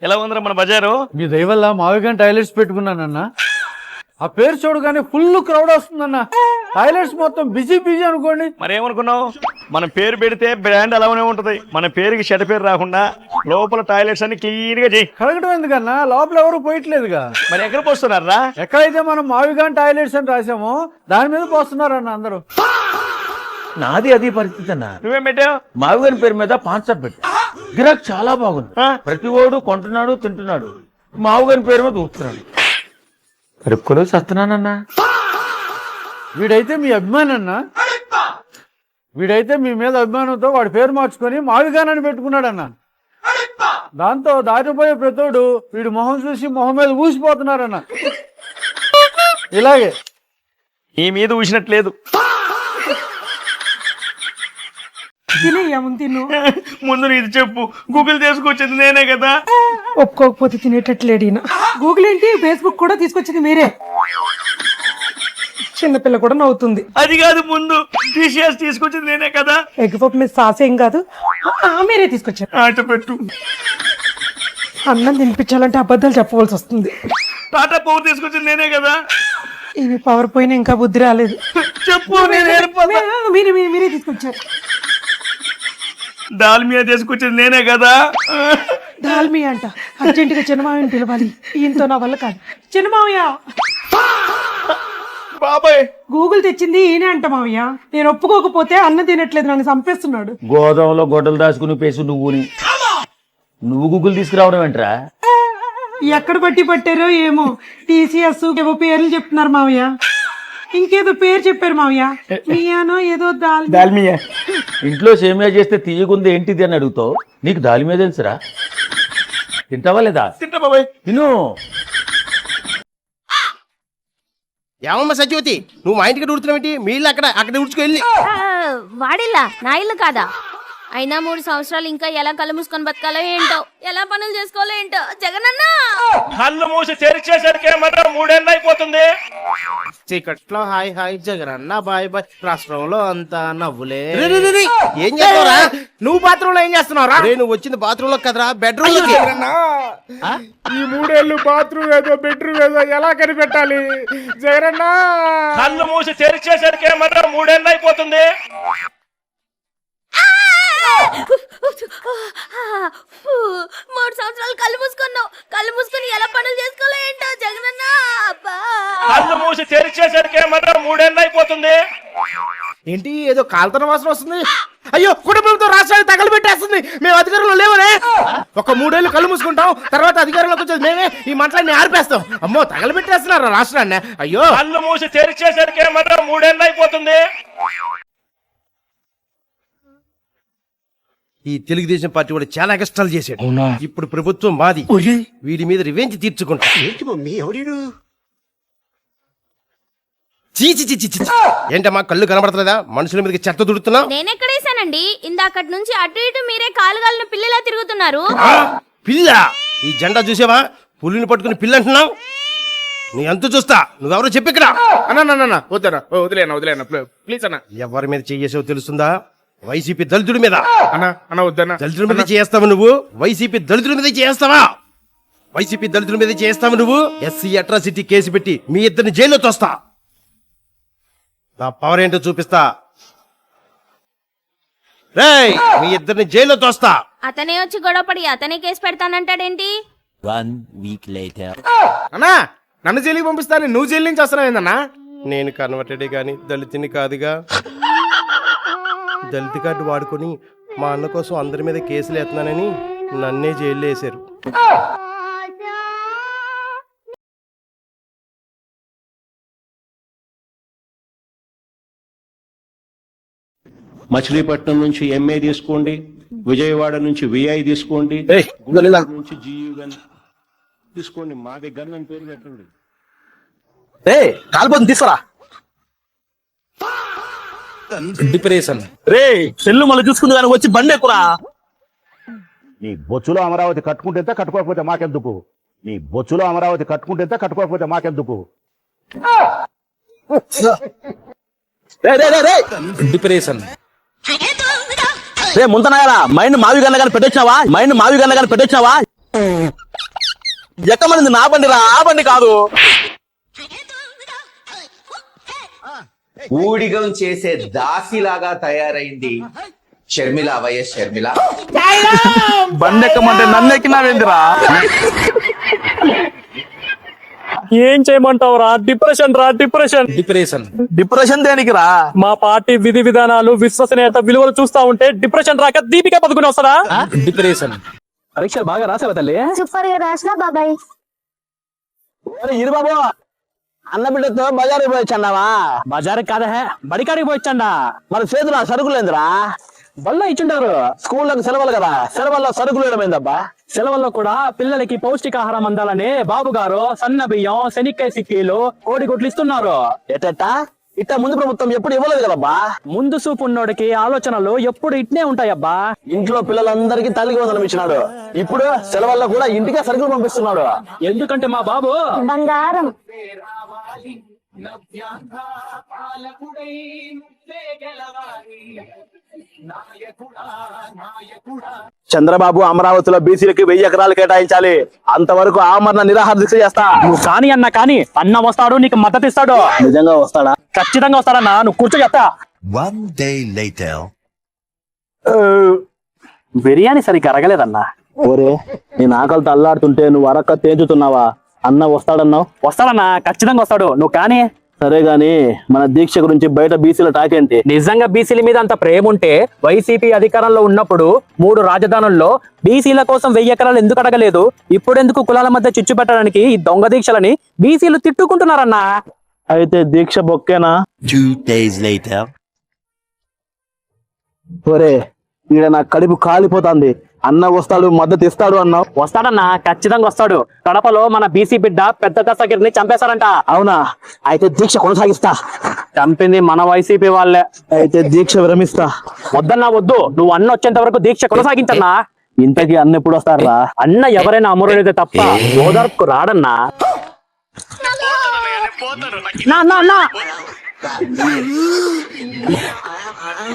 ఎలా ఉందిరా మన బజారు? మీ దయవల్ల మావిగా టాయిలెట్స్ పెట్టుకున్నానన్నా. ఆ పేరు చూడగానే ఫుల్ క్రౌడ్ వస్తుందన్న. టాయిలెట్స్ మొత్తం బిజీ బిజీ అనుకోండి. మరేమనుకున్నావు, మన పేరు పెడితే బ్రాండ్ అలానే ఉంటది. మన పేరుకి చెడ్డ పేరు రాకుండా లోపల టాయిలెట్స్ అన్ని క్లీన్ గా చేయి. కడగడం ఎందుకన్నా, లోపల ఎవరు పోయట్లేదుగా. మరి ఎక్కడ పోస్తున్నారా? ఎక్కడైతే మనం మావిగా టాయిలెట్స్ అని రాసామో దాని మీద పోస్తున్నారన్న అందరూ. నాది అదే పరిస్థితి అన్న. నువ్వేం పెట్టావు? మావిగారి పేరు మీద పాన్ షాప్ పెట్టా. గిరాక్ చాలా బాగుంది. ప్రతి ఓడు కొంటున్నాడు, తింటున్నాడు. మావిగారి పేరు మీద చూస్తున్నాడు. కడుక్కోలో సస్తున్నానన్నా. వీడైతే మీ అభిమానన్నా. వీడైతే మీ మీద అభిమానంతో వాడి పేరు మార్చుకొని మావిగానని పెట్టుకున్నాడన్న. దాంతో దాటిపోయే ప్రతోడు వీడు మొహం చూసి మొహం మీద ఊసిపోతున్నారన్న. ఇలాగే ఈ మీద ఊసినట్లేదు. ముందు నీది చెప్పు. గూగుల్ తీసుకొచ్చింది నేనే కదా. ఒప్పుకోకపోతే తినేటట్లేడు ఈయన. గూగుల్ ఏంటి, ఫేస్బుక్ కూడా తీసుకొచ్చింది మీరే. చిన్నపిల్ల కూడా నవ్వుతుంది. అది కాదు, ముందు టీసీఎస్ తీసుకొచ్చింది నేనే కదా. ఎగ్ పప్పు మీద సాస్ ఏం కాదు, మీరే తీసుకొచ్చారు. ఆట పెట్టు. అన్నం తినిపించాలంటే అబద్ధాలు చెప్పవలసి వస్తుంది. టాటా పవర్ తీసుకొచ్చింది నేనే కదా. ఇవి పవర్ పోయినా ఇంకా బుద్ధి రాలేదు. చెప్పు. మీరే తీసుకొచ్చారు. దాల్మియా తీసుకొచ్చింది నేనే కదా. దాల్మియా అంట. అర్జెంటుగా చిన్నమావయ్యని పిలవాలి. ఈయనతో నా వల్ల కాదు. చిన్నమావయ్య, బాబాయ్ గూగుల్ తెచ్చింది ఈయనే అంట మావయ్య. నేను ఒప్పుకోకపోతే అన్నం తినట్లేదు, నన్ను చంపేస్తున్నాడు. గోదాంలో గొడ్డలు దాచుకుని పేసు నువ్వు గూగుల్ తీసుకురావడం ఏంట్రా? ఎక్కడ బట్టి పట్టారో ఏమో. టీసీఎస్ ఏవో పేర్లు చెప్తున్నారు మావయ్య. ఇంకేదో పేరు చెప్పారు మావయ్య. మియానో ఏదో దాల్మియా. ఇంట్లో సేమియా చేస్తే తీయగుంది ఏంటిది అని అడుగుతావు. నీకు దాల్మియా తెలుసురా? తింటావా లేదా? తింటా బాబాయ్. తిను. ఏమమ్మా సత్యవతి, నువ్వు మా ఇంటికి ఉడుతున్నావేంటి? మీ ఇల్లు అక్కడ ఉడుచుకెళ్ళి. వాడిల్లా నా ఇల్లు కాదా? అయినా 3 సంవత్సరాలు ఇంకా ఎలా కళ్ళు మూసుకొని బతకాలో ఏంటో, ఎలా పనులు చేసుకోవాలో ఏంటో. జగనన్న కళ్ళు మూసి తెరిచేసరికి మాత్రం 3 ఏళ్ళు అయిపోతుంది. చీకట్లో హాయ్ హాయ్ జగనన్న బాయ్ బాయ్, రాష్ట్రంలో అంతా నవ్వులే. ఏం చేస్తావురా నువ్వు? బాత్రూమ్ లో ఏం చేస్తున్నావురా? నువ్వు వచ్చింది బాత్రూమ్ లో కదరా, బెడ్రూమ్ లో. ఈ 3 ఏళ్ళు బాత్రూమ్ ఏదో బెడ్రూమ్ ఏదో ఎలా కనిపెట్టాలి జగనన్న? కళ్ళు మూసి తెరిచేసరికి మాత్రం 3 ఏళ్ళు అయిపోతుంది. 3 సంవత్సరాలు కళ్ళు మూసుకున్నావు. కళ్ళు మూసుకొని ఎలా పనులు చేసుకోవాలో ఏంటో జగనన్న. కళ్ళు మూసి తెరిచేసరికి మాత్రం 3 ఏళ్ళు అయిపోతుంది. ఏంటి ఏదో కాలుతన వాసన వస్తుంది? అయ్యో, కుటుంబంతో రాష్ట్రాన్ని తగలబెట్టేస్తుంది. మేము అధికారంలో లేవనే. ఒక 3 ఏళ్ళు కళ్ళు మూసుకుంటాం, తర్వాత అధికారంలోకి వచ్చేది మేమే. ఈ మంటలన్నీ ఆర్పేస్తాం. అమ్మో, తగలబెట్టేస్తున్నారు రాష్ట్రాన్ని. అయ్యో, కళ్ళు మూసి తెరిచేసరికి మాత్రం 3 ఏళ్ళు అయిపోతుంది. ఈ తెలుగుదేశం పార్టీ కూడా చాలా కష్టాలు చేశాడు. ఇప్పుడు ప్రభుత్వం మాది. వీడి మీద రివెంజ్ తీర్చుకుంటా. ఏంటమ్మా కళ్ళు కనబడతలేదా? మనుషుల మీదకి చెత్త దుడుతున్నావు. నేనెక్కడేసానండి? ఇందాకటి నుంచి అటు ఇటు మీరే కాలుగాలిన పిల్లలా తిరుగుతున్నారు. పిల్ల? ఈ జెండా చూసావా? పులిని పట్టుకుని పిల్ల అంటున్నావు. నీ అంతు చూస్తా. నువ్వెవరో చెప్పి ఇక్కడ. అన్న వదిలేనా ప్లీజ్ అన్న. ఎవరి మీద చేసావో తెలుస్తుందా? వైసీపీ దళితుడి మీద. అన్న వద్దన్నా. దళితుడి మీద చేస్తావు నువ్వు. వైసీపీ దళితుడి మీద చేస్తావా? వైసీపీ దళితుడి మీద చేస్తావు నువ్వు. ఎస్సీ అట్రాసిటీ కేసు పెట్టి మీ ఇద్దరిని జైల్లో తోస్తా. నా పవర్ ఏంటో చూపిస్తా. రేయ్, మీ ఇద్దరిని జైల్లో తోస్తా. అతనే వచ్చి గొడవపడి అతనే కేసు పెడతానంటాడేంటి? 1 week later. అన్నా, నన్ను జైలుకి పంపిస్తాను, నువ్వు జైలు నుంచి వస్తున్నావు ఏందన్నా? నేను కన్వర్టెడే గాని దళితుని కాదుగా. దళిత కార్డు వాడుకొని మా అన్న కోసం అందరి మీద కేసులు ఎత్తున్నానని నన్నే జైల్లో వేశారు. మచిలీపట్నం నుంచి ఎంఏ తీసుకోండి, విజయవాడ నుంచి విఐ తీసుకోండి, నుంచి జియు తీసుకోండి. మాది గన్ అని పేరు పెట్టండి. కాల్బోతు తీసుకురా. డిప్రెషన్. రే చెల్లు మళ్ళీ చూసుకుంది కానీ వచ్చి బండి ఎక్కురా. నీ బొచ్చులో అమరావతి కట్టుకుంటే కట్టుకోకపోతే మాకెందుకు? నీ బొచ్చులో అమరావతి కట్టుకుంటే కట్టుకోకపోతే మాకెందుకు? డిప్రెషన్. రే ముంతనాయాలా, మైండ్ మావి గన్న కానీ పెట్టొచ్చావా? ఎక్కమనింది నా బండి రా, ఆ బండి కాదు. ఊడిగం చేసే దాసిలాగా తయారైంది షర్మిల, వైఎస్ షర్మిల. బండి ఎక్కమంటే నన్ను ఎక్కినావేందిరా? ఏం చేయమంటావురా? డిప్రెషన్ రా, డిప్రెషన్. డిప్రెషన్ దేనికి రా? మా పార్టీ విధి విధానాలు, విశ్వసనీయత, విలువలు చూస్తా ఉంటే డిప్రెషన్ రాక దీపిక పదుకుని వస్తారా? పరీక్షలు బాగా రాసావా తల్లి? సూపర్ గా రాసినా బాబాయ్. ఇరు బాబు, అన్న బిడ్డతో బజారు పోయొచ్చన్నావా? బజారు కాదా, బడికాడికి పోయిచ్చండా. మన చేతులు సరుకులేందిరా? బళ్ళ ఇచ్చుంటారు. స్కూళ్ళకి సెలవులు కదా, సెలవుల్లో సరుకులు వేయడమైందబ్బా. సెలవుల్లో కూడా పిల్లలకి పౌష్టికాహారం అందాలని బాబు గారు సన్న బియ్యం, శనిక్కాయ సిక్కీలు, కోడిగుడ్లు ఇస్తున్నారు. ఎట్టా ఇట్ట ముందు ప్రభుత్వం ఎప్పుడు ఇవ్వలేదు కదబ్బా. ముందు చూపు ఉన్నోడికి ఆలోచనలు ఎప్పుడు ఇట్నే ఉంటాయబ్బా. ఇంట్లో పిల్లలందరికీ తల్లికి వందనం ఇచ్చినాడు. ఇప్పుడు సెలవుల్లో కూడా ఇంటికే సరుకులు పంపిస్తున్నాడు. ఎందుకంటే మా బాబు బంగారం. చంద్రబాబు అమరావతిలో బీసీలకి 1000 ఎకరాలు కేటాయించాలి. అంతవరకు ఆమరణ నిరాహార దీక్ష చేస్తా. నువ్వు కాని అన్న కాని అన్న వస్తాడు, నీకు మద్దతు ఇస్తాడు. నిజంగా వస్తాడా? ఖచ్చితంగా వస్తాడన్నా, నువ్వు కూర్చో చెప్తా. బిర్యానీ సరిగ్గా అరగలేదన్నా. ఓరే, నేను ఆకలితో అల్లాడుతుంటే నువ్వు అరక్క తేంచుతున్నావా? అన్న వస్తాడన్నావు. వస్తాడన్నా, ఖచ్చితంగా వస్తాడు. నువ్వు కానీ సరే గాని మన దీక్ష గురించి బయట బీసీల టాకేంటి? నిజంగా బీసీల మీద అంత ప్రేమ ఉంటే వైసీపీ అధికారంలో ఉన్నప్పుడు 3 రాజధానుల్లో బీసీల కోసం 1000 ఎకరాలు ఎందుకు అడగలేదు? ఇప్పుడెందుకు కులాల మధ్య చిచ్చు పెట్టడానికి ఈ దొంగ దీక్షలని బీసీలు తిట్టుకుంటున్నారన్నా. అయితే దీక్ష బొక్కేనా? 2 days later. ఒరే, ఈడ నా కడుపు కాలిపోతాంది. అన్న వస్తాడు, మద్దతు ఇస్తాడు అన్నావు. వస్తాడన్నా, ఖచ్చితంగా వస్తాడు. కడపలో మన బీసీ బిడ్డ పెద్ద దశగిరిని చంపేశారంట. అవునా? అయితే దీక్ష కొనసాగిస్తా. చంపింది మన వైసీపీ వాళ్ళే. అయితే దీక్ష విరమిస్తా. వద్దన్నా, వద్దు. నువ్వు అన్న వచ్చేంత వరకు దీక్ష కొనసాగించన్నా. ఇంతకీ అన్న ఎప్పుడు వస్తారా? అన్న ఎవరైనా అమరుడైతే తప్ప ఓదార్పుకు రాడన్నా. నా